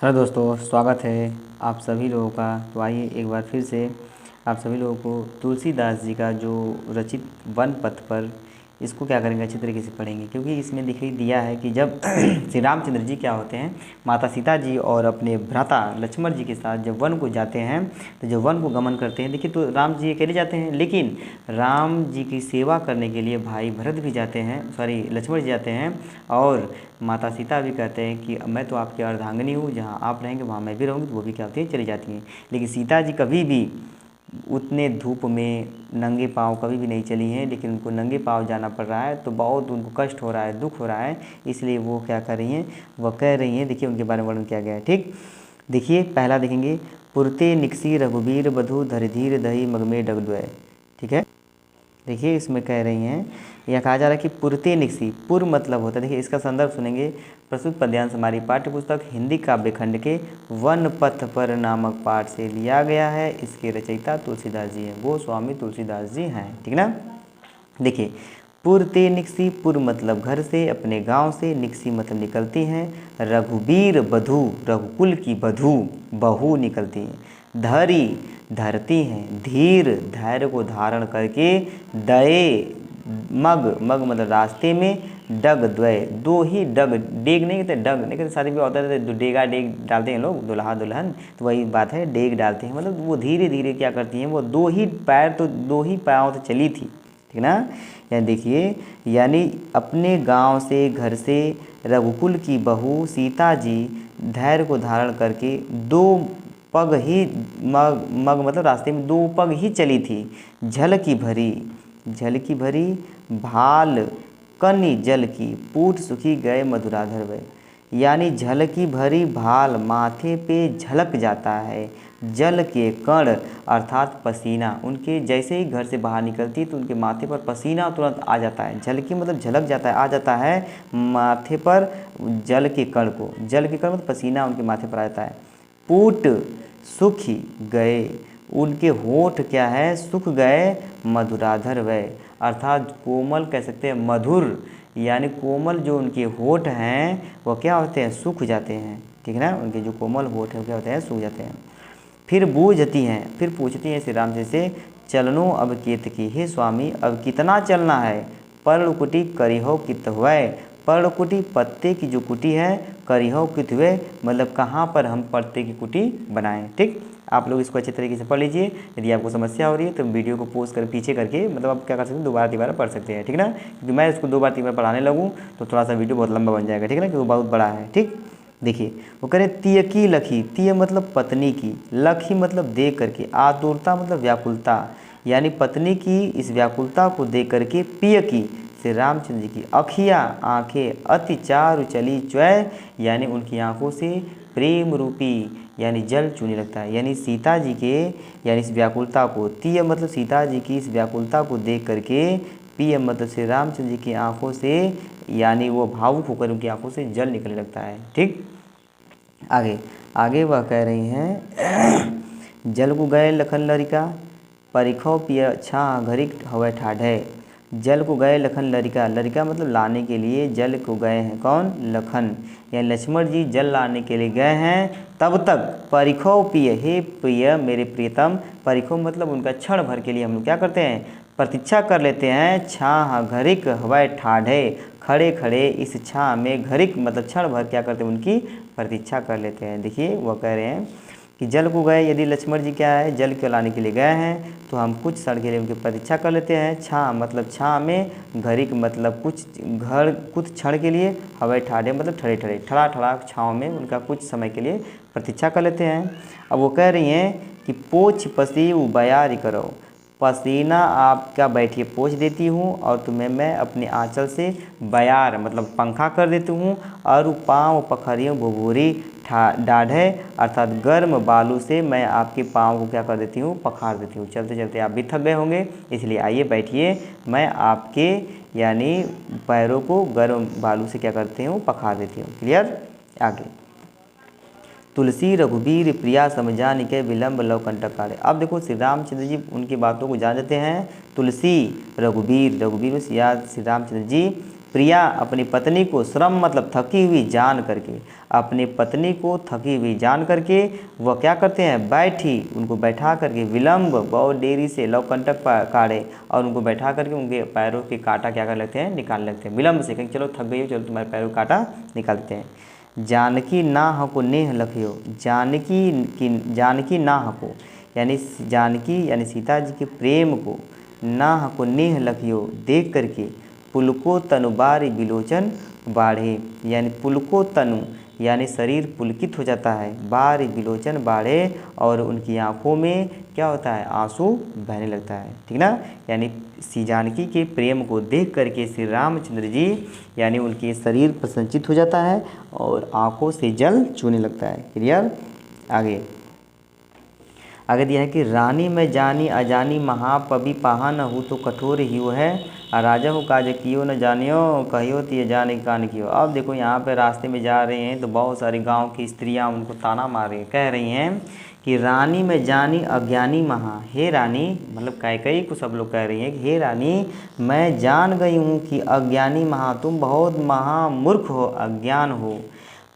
Hello दोस्तों, स्वागत है आप सभी लोगों का। तो आइए एक बार फिर से आप सभी लोगों को तुलसीदास जी का जो रचित वन पथ पर, इसको क्या करेंगे, अच्छी तरीके से पढ़ेंगे। क्योंकि इसमें दिखाई दिया है कि जब श्री रामचंद्र जी क्या होते हैं, माता सीता जी और अपने भ्राता लक्ष्मण जी के साथ जब वन को जाते हैं, तो जब वन को गमन करते हैं, देखिए तो राम जी अकेले जाते हैं, लेकिन राम जी की सेवा करने के लिए भाई भरत भी जाते हैं, सॉरी लक्ष्मण जी जाते हैं। और माता सीता भी कहते हैं कि मैं तो आपकी अर्धांगिनी हूँ, जहाँ आप रहेंगे वहाँ मैं भी रहूँगी, तो वो भी क्या होती है, चली जाती हैं। लेकिन सीता जी कभी भी उतने धूप में नंगे पाँव कभी भी नहीं चली हैं, लेकिन उनको नंगे पाँव जाना पड़ रहा है, तो बहुत उनको कष्ट हो रहा है, दुख हो रहा है। इसलिए वो क्या कर रही हैं, वह कह रही हैं, देखिए उनके बारे में वर्णन किया गया है। ठीक, देखिए पहला देखेंगे, पुरते निकसी रघुबीर बधु धरधीर दही मगमे डगडुए। ठीक है, देखिए इसमें कह रही हैं, यह कहा जा रहा है कि पुरते निकसी, पुर मतलब होता है, देखिए इसका संदर्भ सुनेंगे। प्रस्तुत पद्यांश हमारी पाठ्य पुस्तक हिंदी काव्य खंड के वन पथ पर नामक पाठ से लिया गया है। इसके रचयिता तुलसीदास जी हैं, गोस्वामी तुलसीदास जी हैं। ठीक ना, देखिए पुरते निकसी, पुर मतलब घर से, अपने गांव से, निकसी मतलब निकलती हैं। रघुबीर बधू, रघुकुल की बधू बहू निकलती हैं। धरी धरती हैं। धीर धैर्य को धारण करके, दये मग, मग मतलब रास्ते में, डग द्वय दो ही डग, डेग नहीं कहते, डग नहीं कहते, शादी भी होता है तो डेगा डेग डालते हैं लोग, दुल्हा दुल्हन, तो वही बात है, डेग डालते हैं, मतलब वो धीरे धीरे क्या करती हैं, वो दो ही पैर, तो दो ही पाँव तो चली थी। ठीक ना, यानी देखिए, यानी अपने गांव से, घर से, रघुकुल की बहू सीता जी धैर्य को धारण करके दो पग ही, मग मग मतलब रास्ते में दो पग ही चली थी। झल की भरी, झल की भरी भाल कनि जल की, पूट सुखी गए मधुराधर वै। यानी झल की भरी भाल, माथे पे झलक जाता है जल के कण, अर्थात पसीना। उनके जैसे ही घर से बाहर निकलती तो उनके माथे पर पसीना तुरंत आ जाता है। झलकी मतलब झलक जाता है, आ जाता है माथे पर जल के कण को, जल के कण मतलब पसीना उनके माथे पर आ जाता है। पूट सुखी गए, उनके होठ क्या है, सूख गए, मधुराधर वै, अर्थात कोमल कह सकते हैं, मधुर, यानी कोमल जो उनके होठ हैं वो क्या होते हैं, सूख जाते हैं। ठीक है ना, उनके जो कोमल होठ हैं क्या होते हैं, सूख जाते हैं। फिर बूझती हैं, फिर पूछती हैं श्री राम जी से, चलनो अब केत की, हे स्वामी अब कितना चलना है। पर्णकुटी करिहो कित हुए, पर्णकुटी पत्ते की जो कुटी है, करिहो कित हुए मतलब कहाँ पर हम पत्ते की कुटी बनाएं। ठीक, आप लोग इसको अच्छे तरीके से पढ़ लीजिए। यदि आपको समस्या हो रही है तो वीडियो को पोस्ट कर पीछे करके, मतलब आप क्या कर सकते हैं, दोबारा तीबारा पढ़ सकते हैं। ठीक ना, क्योंकि मैं इसको दो बार तीन बार पढ़ाने लगूँ तो थोड़ा सा वीडियो बहुत लंबा बन जाएगा। ठीक है ना, क्योंकि बहुत बड़ा है। ठीक, देखिए वो कह रहे तिय की लखी, तिय मतलब पत्नी की, लखी मतलब देख करके, आतुरता मतलब व्याकुलता, यानी पत्नी की इस व्याकुलता को देख करके, पिय की श्री रामचंद्र जी की अखिया आंखें, अति चारु चली च्वय, यानी उनकी आंखों से प्रेम रूपी यानी जल चूने लगता है। यानी सीता जी के, यानी इस व्याकुलता को, तिय मतलब सीता जी की इस व्याकुलता को देख करके, पिय मतलब श्री रामचंद्र जी की आंखों से, यानी वो भावुक होकर उनकी आंखों से जल निकलने लगता है। ठीक, आगे आगे वह कह रही हैं, जल को गए लखन लरिका, परिखो पिय छा घरिक हवै ठाढ़े। जल को गए लखन लरिका, लरिका मतलब लाने के लिए, जल को गए हैं कौन, लखन, या लक्ष्मण जी जल लाने के लिए गए हैं। तब तक परिखो पिय, हे प्रिय मेरे प्रियतम, परिखो मतलब उनका क्षण भर के लिए हम लोग क्या करते हैं, प्रतीक्षा कर लेते हैं। छा घरिक हवै ठाढ़े, खड़े खड़े इस छा में, घरिक मतलब क्षण भर क्या करते हैं, उनकी प्रतीक्षा कर लेते हैं। देखिए वह कह रहे हैं कि जल को गए, यदि लक्ष्मण जी क्या है, जल को लाने के लिए गए हैं, तो हम कुछ क्षण के लिए उनकी प्रतीक्षा कर लेते हैं। छा मतलब छा में, घरिक मतलब कुछ घर, कुछ क्षण के लिए, हवाई ठाढ़े मतलब ठड़े ठड़े, ठड़ा ठड़ा छाँव में उनका कुछ समय के लिए प्रतीक्षा कर लेते हैं। अब वो कह रही हैं कि पोछ पसी बयारी करो, पसीना आपका बैठिए पोंछ देती हूँ, और तुम्हें मैं अपने आंचल से बयार मतलब पंखा कर देती हूँ, और पाँव पखरियों भुभूरी डाढ़े, अर्थात गर्म बालू से मैं आपके पाँव को क्या कर देती हूँ, पखार देती हूँ। चलते चलते आप भी थक गए होंगे, इसलिए आइए बैठिए, मैं आपके यानी पैरों को गर्म बालू से क्या करती हूँ, पखार देती हूँ। क्लियर, आगे तुलसी रघुबीर प्रिया समझान के विलम्ब लव कंटकारे। अब देखो श्री रामचंद्र जी उनकी बातों को जान जाते हैं। तुलसी रघुबीर, रघुबीर में श्री रामचंद्र जी प्रिया अपनी पत्नी को श्रम मतलब थकी हुई जान करके, अपनी पत्नी को थकी हुई जान करके वह क्या करते हैं, बैठी, उनको बैठा करके, विलंब बहुत देरी से लवकंटक काढ़े, और उनको बैठा करके उनके पैरों के कांटा क्या कर लेते हैं, निकाल लेते हैं, विलंब से, कहीं चलो थक गई हो, चलो तुम्हारे पैरों का कांटा निकालते हैं। जानकी ना हको नेह लखियो, जानकी ना हको यानी जानकी यानी सीता जी के प्रेम को, ना हको नेह लखियो देख करके, पुलको तनु बारी बिलोचन बाढ़े, यानी पुलको तनु यानी शरीर पुलकित हो जाता है, बारी बिलोचन बाढ़े, और उनकी आंखों में क्या होता है, आंसू बहने लगता है, ठीक ना। यानी श्री जानकी के प्रेम को देख करके श्री रामचंद्र जी यानी उनके शरीर प्रसन्नचित हो जाता है और आंखों से जल चूने लगता है। क्लियर। आगे दिया है कि रानी में जानी अजानी महापवि पाहा न हो तो कठोर ही वो है, राजा हो काज कियो न जानियो कहियो तिय जाने कान कियो। अब देखो यहाँ पे रास्ते में जा रहे हैं तो बहुत सारी गांव की स्त्रियां उनको ताना मार रही कह रही हैं कि रानी में जानी अज्ञानी महा, हे रानी मतलब कैकेयी को सब लोग कह रही हैं कि हे रानी मैं जान गई हूँ कि अज्ञानी महा तुम बहुत महामूर्ख हो, अज्ञान हो,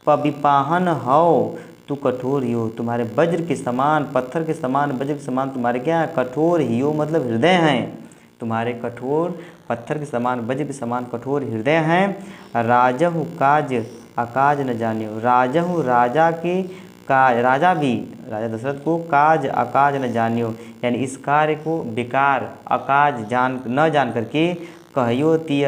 पविपाहन हो तू कठोर ही हो, तुम्हारे वज्र के समान, पत्थर के समान, वज्र के समान तुम्हारे क्या है, कठोर ही हो मतलब हृदय हैं, तुम्हारे कठोर पत्थर के समान, वज्र के समान कठोर हृदय हैं। राजहु काज अकाज न जानियो, राजहु राजा के काज, राजा भी राजा दशरथ को काज अकाज न जानियो यानी इस कार्य को बेकार अकाज न जान करके, कहियो तिय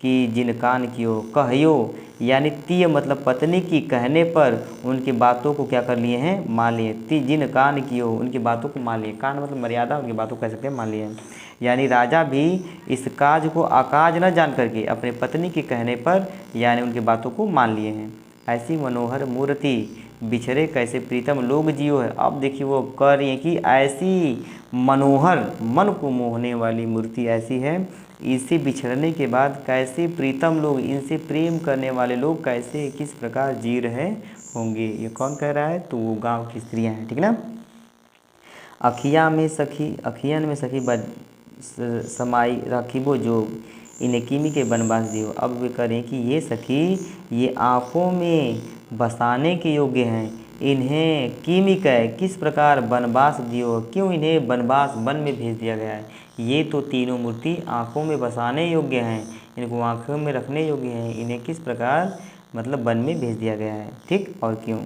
कि जिनकान कियो, कहियो यानी तीय मतलब पत्नी की कहने पर उनकी बातों को क्या कर लिए हैं, मान लिए, ती जिन कान कियो उनकी बातों को मान लिए, कान मतलब मर्यादा, उनकी बातों को कह सकते हैं मान लिए। यानी राजा भी इस काज को अकाज न जान करके अपने पत्नी के कहने पर यानी उनकी बातों को मान लिए हैं। ऐसी मनोहर मूर्ति बिछड़े कैसे प्रीतम लोग जियो है। अब देखिए वो कह रही है कि ऐसी मनोहर मन को मोहने वाली मूर्ति ऐसी है, इससे बिछड़ने के बाद कैसे प्रीतम लोग, इनसे प्रेम करने वाले लोग कैसे किस प्रकार जी रहे होंगे। ये कौन कह रहा है, तो वो गांव की स्त्रियां हैं, ठीक ना। अखियन में सखी समाई राखिबो जो, इन्हें कीमी के बनवास दियो। अब वे करें कि ये सखी ये आँखों में बसाने के योग्य हैं, इन्हें कीमी कह किस प्रकार बनवास दियो, क्यों इन्हें वनवास वन में भेज दिया गया है। ये तो तीनों मूर्ति आँखों में बसाने योग्य हैं, इनको आँखों में रखने योग्य हैं, इन्हें किस प्रकार मतलब वन में भेज दिया गया है, ठीक, और क्यों।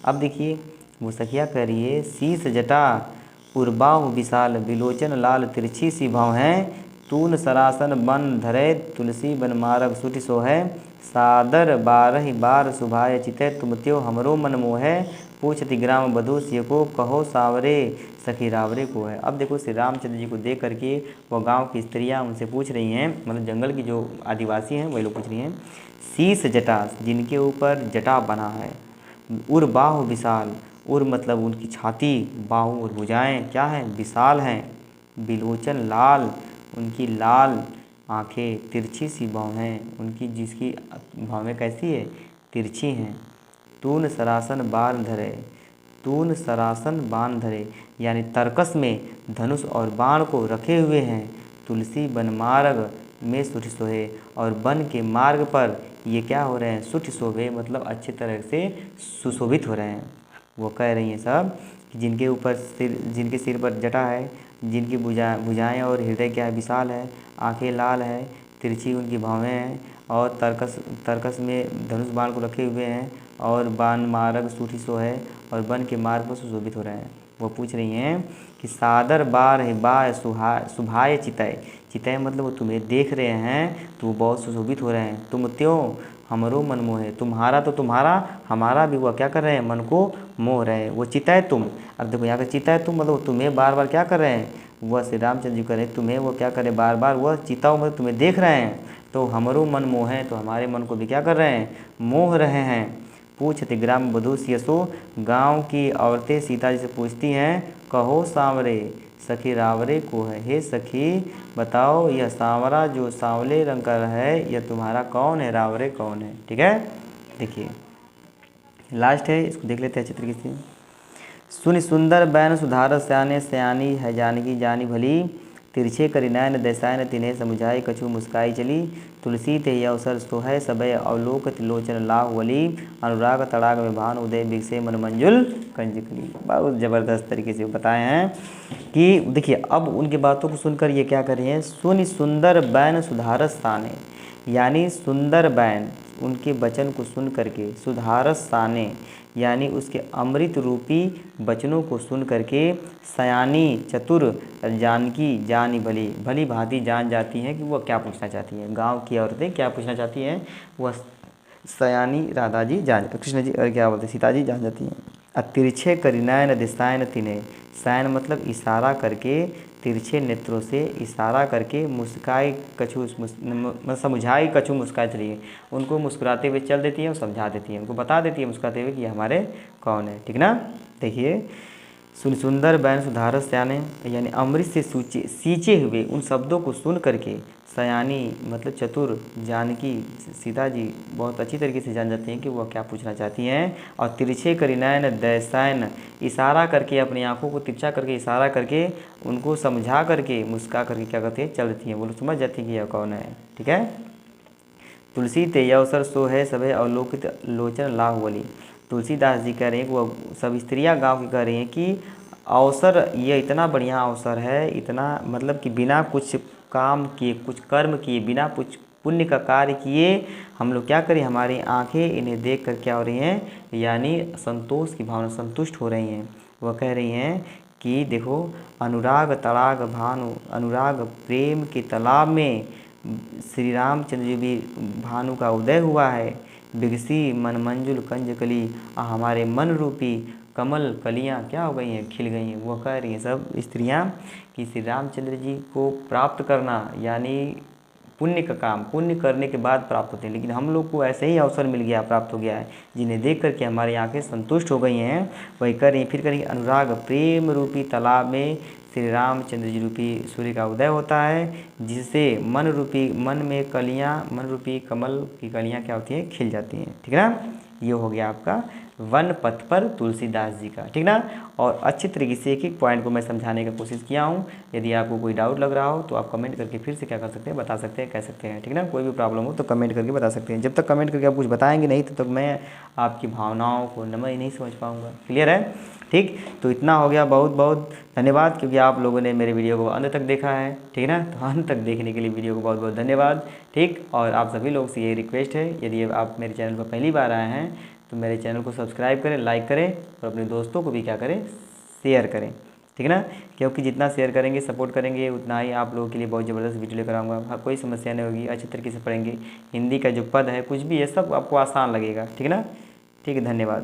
अब देखिए वो सखिया कह रही है, शीस जटा उर्बाहु विशाल, विलोचन लाल तिरछी सी भाव हैं, तून सरासन बन धरे तुलसी बन मारग सुटि सोहै, सादर बारह बार सुभाय चितै तुम त्यो हमरो मन मोहै, पूछति ग्राम बधू सिय को कहो सावरे सखी रावरे को है। अब देखो श्री रामचंद्र जी को देख करके वह गांव की स्त्रियां उनसे पूछ रही हैं, मतलब जंगल की जो आदिवासी हैं वही लोग पूछ रही हैं, शीस जटा जिनके ऊपर जटा बना है, उर बाहु विशाल, उर मतलब उनकी छाती, बाहु और भुजाएं क्या हैं, विशाल हैं, बिलोचन लाल, उनकी लाल आँखें, तिरछी सी भौहें, उनकी जिसकी भौहें कैसी है, तिरछी हैं, तून सरासन बाण धरे, तून सरासन बाण धरे यानी तरकस में धनुष और बाण को रखे हुए हैं, तुलसी वन मार्ग में सुठ सोहे, और वन के मार्ग पर ये क्या हो रहे हैं, सुठ शोभे मतलब अच्छी तरह से सुशोभित हो रहे हैं। वो कह रही हैं सब कि जिनके सिर पर जटा है, जिनकी भुजाएं और हृदय क्या है, विशाल है, आंखें लाल है, तिरछी उनकी भौहें हैं, और तरकस में धनुष बाण को रखे हुए हैं, और बाण मार्ग सूठी सो है, और वन के मार्ग पर सुशोभित हो रहे हैं। वो पूछ रही हैं कि सादर बार है बाय सुभाय चितय, चितय मतलब वो तुम्हें देख रहे हैं तो वो बहुत सुशोभित हो रहे हैं, तुम त्यों हमरो मन मोह है, तुम्हारा तो तुम्हारा हमारा भी वह क्या कर रहे हैं, मन को मोह रहे हैं। वो चितय तुम, अब देखो यहाँ का चितय तुम मतलब तुम्हें बार बार क्या कर रहे हैं, वह श्री रामचंद्र जी करें तुम्हें वो क्या करें, बार बार वह चिताओं मतलब तुम्हें देख रहे हैं, तो हमरो मन मोह है, तो हमारे मन को भी क्या कर रहे हैं, मोह रहे हैं। पूछते ग्राम बधू सियसो, गाँव की औरतें सीता जी से पूछती हैं, कहो सांवरे सखी रावरे को है, हे सखी बताओ यह सांवरा जो सांवले रंग का है यह तुम्हारा कौन है, रावरे कौन है। ठीक है, देखिए लास्ट है, इसको देख लेते हैं चित्र किसी। सुनि सुंदर बैन सुधार सयाने सयानी है जानकी जानी भली, तिरछे करि नयन दसायन तिन्हे समुझाई कछु मुस्काई चली। तुलसी ते अवसर सोहै सबय अवलोक लोचन लाहुवली। अनुराग तड़ाग में भान उदय बिगसे मन मंजुल कंजकली। बहुत ज़बरदस्त तरीके से बताए हैं कि देखिए अब उनकी बातों को सुनकर ये क्या कर रहे हैं, सुनि सुंदर बैन सुधारस साने, यानी सुंदर बैन उनके वचन को सुन करके, सुधारस साने यानी उसके अमृत रूपी वचनों को सुन करके, सयानी चतुर जानकी जानी भली, भली भांति जान जाती हैं कि वह क्या पूछना चाहती हैं। गांव की औरतें क्या पूछना चाहती हैं वह सयानी राधा जी जान, कृष्ण जी क्या बोलते सीता जी जान जाती हैं। तिरछे करि नयन दिसायन तिन्हे, सैन मतलब इशारा करके, तिरछे नेत्रों से इशारा करके, मुस्काई कछु समझाई कछु मुस्काई चली, उनको मुस्कुराते हुए चल देती है और समझा देती है, उनको बता देती है मुस्कुराते हुए कि ये हमारे कौन है। ठीक ना। देखिए सुंदर बैन सुधारस सयाने यानी अमृत से सींचे हुए उन शब्दों को सुन करके, सयानी मतलब चतुर जानकी सीता जी बहुत अच्छी तरीके से जान जाती हैं कि वह क्या पूछना चाहती हैं। और तिरछे करि नयन दैसायन इशारा करके, अपनी आंखों को तिरछा करके इशारा करके, उनको समझा करके मुस्का करके क्या करती हैं चल देती हैं, वो लोग समझ जाती हैं कि यह कौन है। ठीक है। तुलसी ते अवसर सो है सभे अवलोकित लोचन लाहुवली। तुलसीदास जी कह रहे हैं कि वह सब स्त्रियाँ गाँव की कह रही हैं कि अवसर ये इतना बढ़िया अवसर है, इतना मतलब कि बिना कुछ काम किए, कुछ कर्म किए, बिना कुछ पुण्य का कार्य किए हम लोग क्या करें, हमारी आंखें इन्हें देख कर क्या हो रही हैं, यानी संतोष की भावना, संतुष्ट हो रही हैं। वह कह रही हैं कि देखो अनुराग तड़ाग भानु, अनुराग प्रेम के तालाब में श्री रामचंद्र जी भी भानु का उदय हुआ है। बिगसी मन मंजुल कंजकली, हमारे मन रूपी कमल कलियाँ क्या हो गई हैं, खिल गई हैं। वो कह रही हैं सब स्त्रियाँ कि श्री रामचंद्र जी को प्राप्त करना यानी पुण्य का काम, पुण्य करने के बाद प्राप्त होते हैं, लेकिन हम लोग को ऐसे ही अवसर मिल गया, प्राप्त हो गया है, जिन्हें देख करके हमारी आंखें संतुष्ट हो गई हैं। वही कर रही फिर करेंगे अनुराग प्रेम रूपी तालाब में श्री रामचंद्र जी रूपी सूर्य का उदय होता है, जिससे मन रूपी, मन में कलियाँ, मन रूपी कमल की कलियाँ क्या होती हैं, खिल जाती हैं। ठीक है ना। ये हो गया आपका वन पथ पर तुलसीदास जी का। ठीक ना। और अच्छी तरीके से एक एक पॉइंट को मैं समझाने की कोशिश किया हूँ। यदि आपको कोई डाउट लग रहा हो तो आप कमेंट करके फिर से क्या कर सकते हैं, बता सकते हैं, कह सकते हैं। ठीक ना। कोई भी प्रॉब्लम हो तो कमेंट करके बता सकते हैं। जब तक कमेंट करके आप कुछ बताएंगे नहीं तब तक मैं आपकी भावनाओं को नहीं समझ पाऊँगा। क्लियर है। ठीक। तो इतना हो गया। बहुत बहुत धन्यवाद, क्योंकि आप लोगों ने मेरे वीडियो को अंत तक देखा है। ठीक ना। तो अंत तक देखने के लिए वीडियो को बहुत बहुत धन्यवाद। ठीक। और आप सभी लोग से ये रिक्वेस्ट है, यदि आप मेरे चैनल पर पहली बार आए हैं तो मेरे चैनल को सब्सक्राइब करें, लाइक करें और अपने दोस्तों को भी क्या करें, शेयर करें। ठीक ना। क्योंकि जितना शेयर करेंगे, सपोर्ट करेंगे, उतना ही आप लोगों के लिए बहुत ज़बरदस्त वीडियो लेकर आऊँगा। कोई समस्या नहीं होगी, अच्छे तरीके से पढ़ेंगे। हिंदी का जो पद है, कुछ भी है, सब आपको आसान लगेगा। ठीक ना। ठीक है। धन्यवाद।